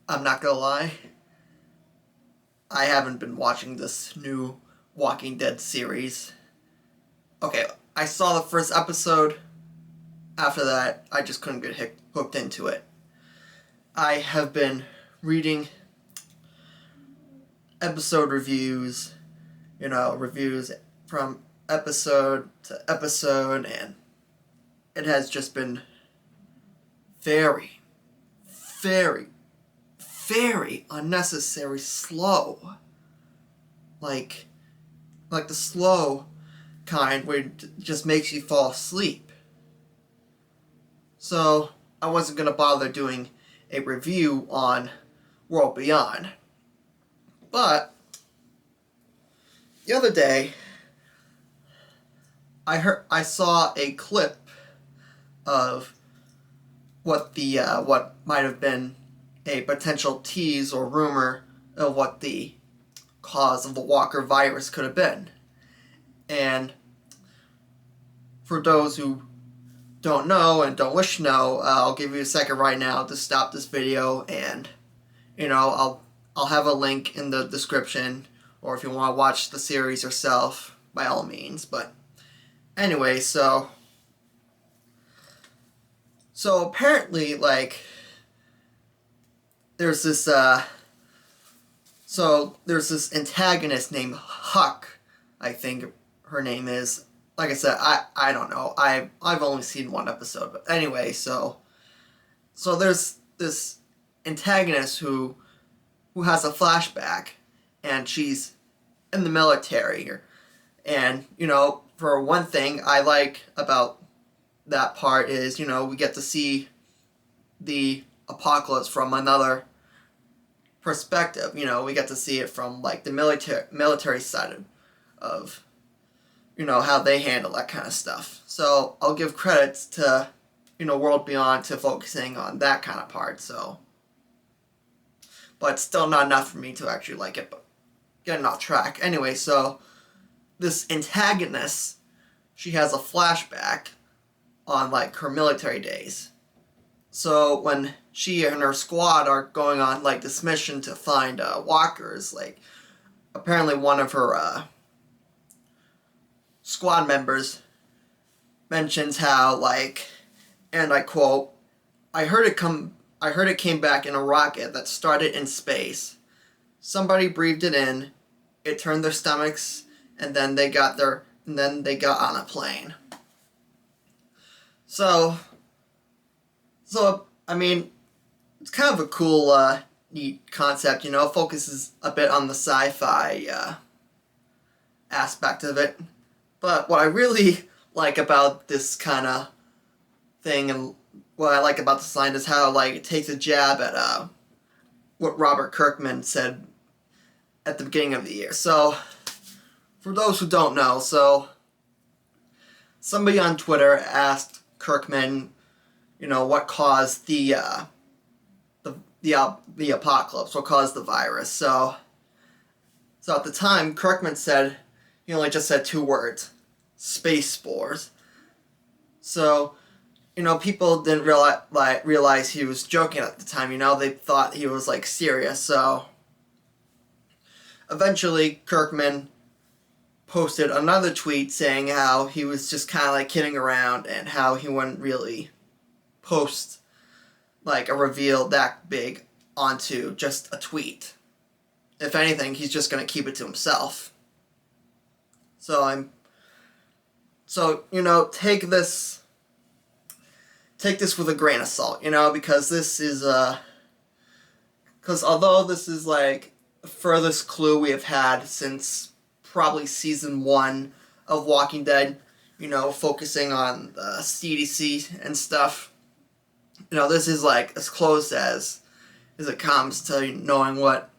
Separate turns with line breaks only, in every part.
I'm not gonna lie, I haven't been watching this new Walking Dead series. Okay, I saw the first episode. After that, I just couldn't get hooked into it. I have been reading episode reviews, reviews from episode to episode, and it has just been very, very, very unnecessary slow. Like the slow kind where it just makes you fall asleep. So I wasn't going to bother doing a review on World Beyond. But the other day I saw a clip of what might have been a potential tease or rumor of what the cause of the Walker virus could have been. And for those who don't know and don't wish to know, I'll give you a second right now to stop this video, and I'll have a link in the description, or if you want to watch the series yourself, by all means. But anyway, so apparently, there's this antagonist named Huck, I think her name is. Like I said, I don't know. I've only seen one episode, but anyway, so there's this antagonist who has a flashback, and she's in the military, and for one thing I like about that part is we get to see the apocalypse from another perspective. We get to see it from the military side of how they handle that kind of stuff. So I'll give credits to World Beyond to focusing on that kind of part. So, but still not enough for me to actually like it. But getting off track. Anyway, so this antagonist, she has a flashback on her military days. So when she and her squad are going on this mission to find walkers, apparently one of her squad members mentions how and I quote, I heard it came back in a rocket that started in space. Somebody breathed it in, it turned their stomachs, and then they got on a plane. So I mean, it's kind of a cool, neat concept, focuses a bit on the sci-fi aspect of it. But what I really like about this kind of thing, and what I like about the sign, is how it takes a jab at what Robert Kirkman said at the beginning of the year. So for those who don't know, so somebody on Twitter asked Kirkman, what caused the apocalypse, what caused the virus. So at the time, Kirkman said he only just said two words: space spores. So people didn't realize he was joking at the time. They thought he was serious. So eventually, Kirkman posted another tweet saying how he was just kind of kidding around, and how he wouldn't really post a reveal that big onto just a tweet. If anything, he's just going to keep it to himself. So take this with a grain of salt, because this is because although this is the furthest clue we have had since probably season 1 of Walking Dead, focusing on the CDC and stuff, this is as close as it comes to knowing what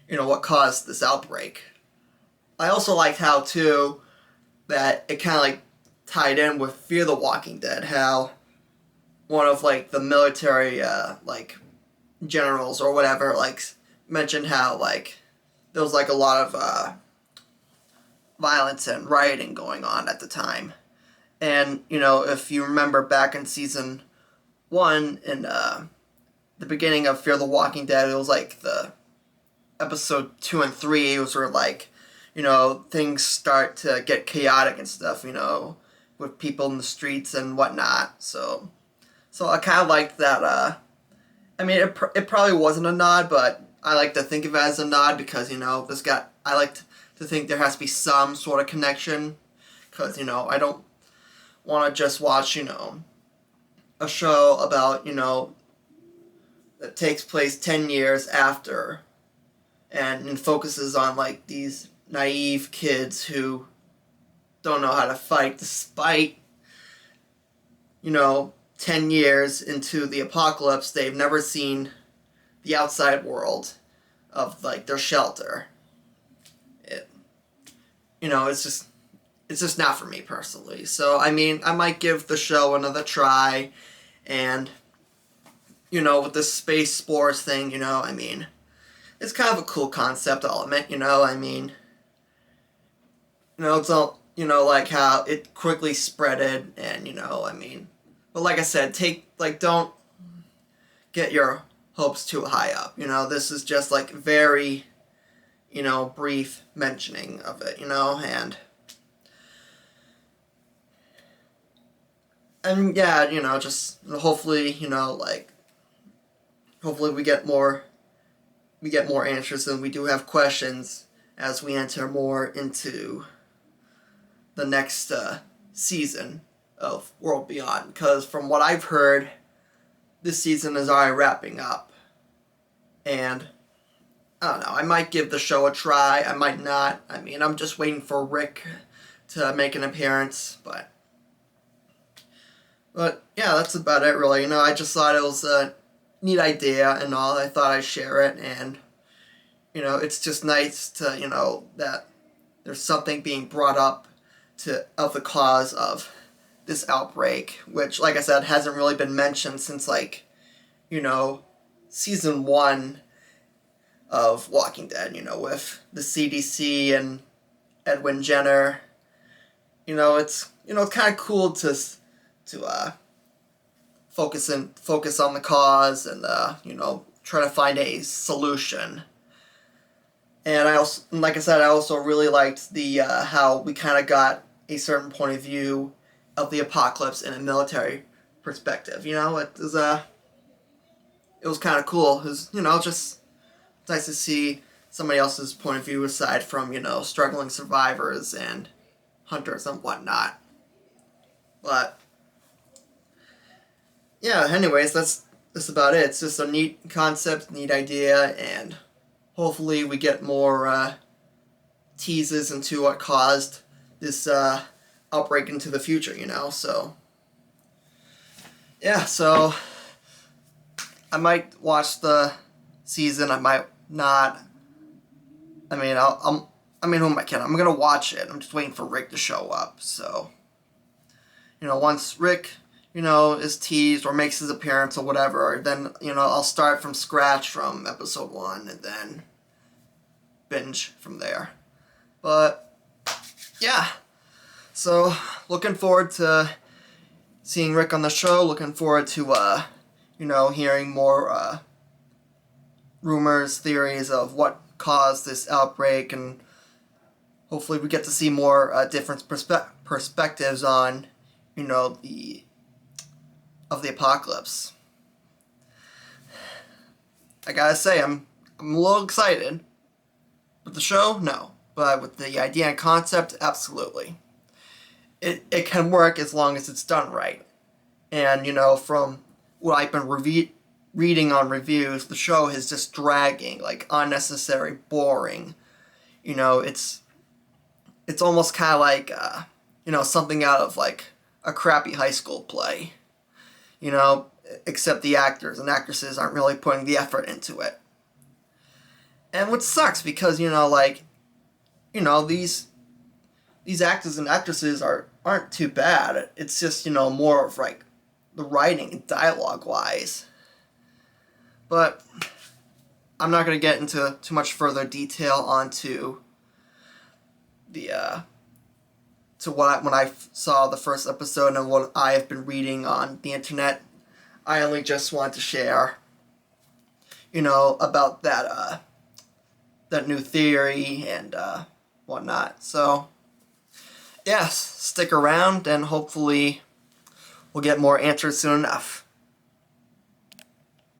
what caused this outbreak. I also liked how, too, that it kind of tied in with Fear the Walking Dead, how one of the military generals or whatever mentioned how there was a lot of violence and rioting going on at the time. And if you remember back in season 1 in the beginning of Fear the Walking Dead, it was like the episode 2 and 3, it was sort of like, things start to get chaotic and stuff, with people in the streets and whatnot. So I kind of like that. It probably wasn't a nod, but I like to think of it as a nod because, I like to think there has to be some sort of connection. Because, I don't want to just watch, a show about, that takes place 10 years after and focuses on, like, these naive kids who don't know how to fight despite, 10 years into the apocalypse. They've never seen the outside world of, like, their shelter. It's just not for me personally. So, I might give the show another try. And, with this space spores thing, it's kind of a cool concept, I'll admit, it's all, like how it quickly spreaded and, but like I said, don't get your hopes too high up, this is just like very, brief mentioning of it, and yeah, just hopefully, hopefully we get more answers and we do have questions as we enter more into the next season of World Beyond. Because from what I've heard, this season is already wrapping up. And I don't know, I might give the show a try, I might not. I'm just waiting for Rick to make an appearance, but yeah, that's about it really. I just thought it was a neat idea and all. I thought I'd share it, and it's just nice to that there's something being brought up of the cause of this outbreak, which, like I said, hasn't really been mentioned since, like, season 1 of Walking Dead, with the CDC and Edwin Jenner. It's kind of cool to focus on the cause and try to find a solution. And like I said, I also really liked the how we kind of got a certain point of view of the apocalypse in a military perspective. It was kind of cool. It was, just nice to see somebody else's point of view aside from, struggling survivors and hunters and whatnot. But yeah, anyways, that's about it. It's just a neat concept, neat idea, and hopefully we get more teases into what caused this outbreak into the future, so yeah, so I might watch the season, I might not. Who am I kidding? I'm gonna watch it. I'm just waiting for Rick to show up, so once Rick is teased or makes his appearance or whatever, then, I'll start from scratch from episode 1 and then binge from there. But, yeah. So, looking forward to seeing Rick on the show. Looking forward to, hearing more rumors, theories of what caused this outbreak, and hopefully we get to see more different perspectives on, the apocalypse. I gotta say, I'm a little excited. With the show, no. But with the idea and concept, absolutely. It can work as long as it's done right. And, from what I've been reading on reviews, the show is just dragging, like, unnecessary, boring. It's almost kind of like, something out of, like, a crappy high school play. Except the actors and actresses aren't really putting the effort into it. And what sucks, because, these actors and actresses aren't too bad. It's just, more of, like, the writing and dialogue-wise. But I'm not going to get into too much further detail onto the, when I saw the first episode and what I have been reading on the internet. I only just want to share about that new theory and whatnot. So, yes, stick around and hopefully we'll get more answers soon enough.